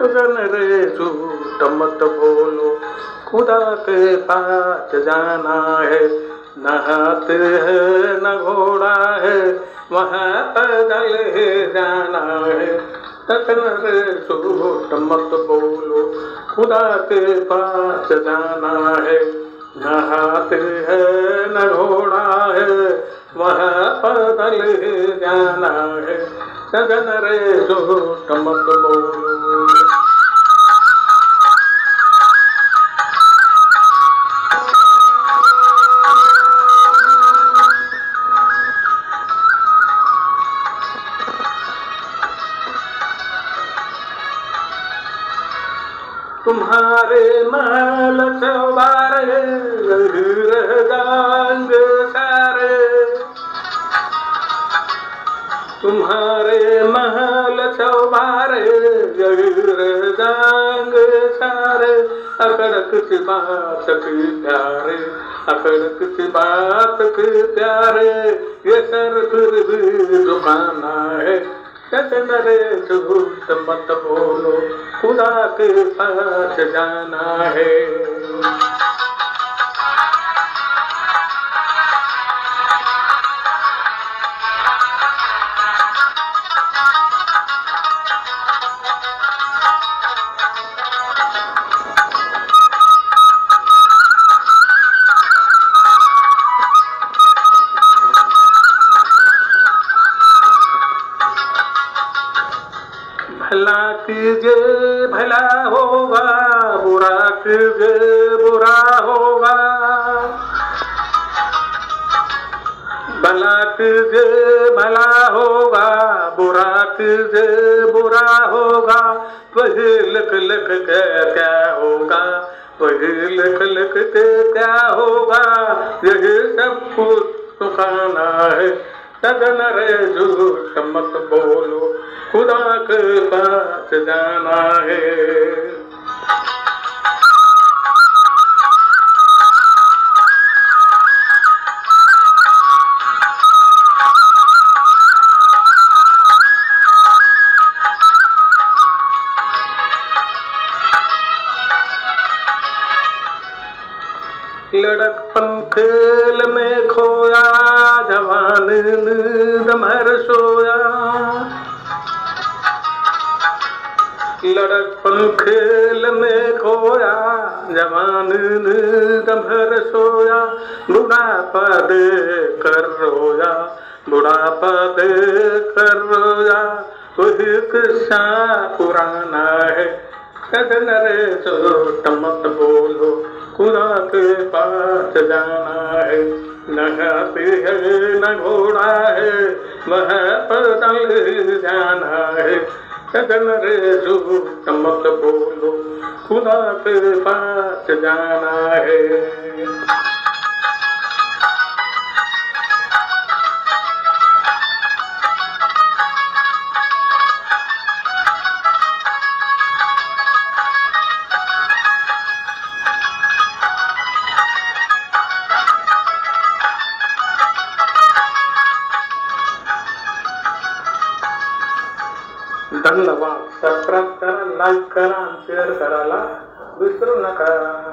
गगन रे झूठ मत बोलो, खुदा के पास जाना है। न हाथ है न घोड़ा है, वहाँ पैदल ही जाना है। गगन रे झूठ मत बोलो, खुदा के पास जाना है। न हाथ है न घोड़ा है, वहाँ पैदल ही जाना है। गगन रे झूठ मत बोलो। तुम्हारे महल चौबारे रह जाएंगे सारे, तुम्हारे महल चौबारे रह जाएंगे सारे। अकड़क सी बात की प्यारे, अकड़क सी बात की प्यारे, ये सर फिर भी झुकाना है। गगन रे झूठ मत बोलो, खुदा के पास जाना है। भला कीजिए भला होगा, बुरा कीजिए बुरा होगा। भला कीजिए भला होगा, बुरा कीजिए बुरा होगा। वही लिख लिख के क्या होगा, वही लिख लिख के क्या होगा। यही सब कुछ सुखाना है। गगन रे झूठ मत बोलो, खुदा के पास जाना है। लड़कपन खेल में खोया, जवान नींद भर सोया। लड़कपन खेल में खोया, जवान नींद भर सोया। बुढ़ापा देख कर रोया, बुढ़ापा देख कर रोया। वही किस्सा पुराना है। गगन रे झूठ मत बोलो, खुदा के पास जाना है। न हाथी है न घोड़ा है, वह पैदल ही जाना है। गगन रे झूठ मत बोलो, खुदा के पास जाना है। धन्यवाद. सबस्क्राईब करा, लाईक करा, शेअर करायला विसरू नका.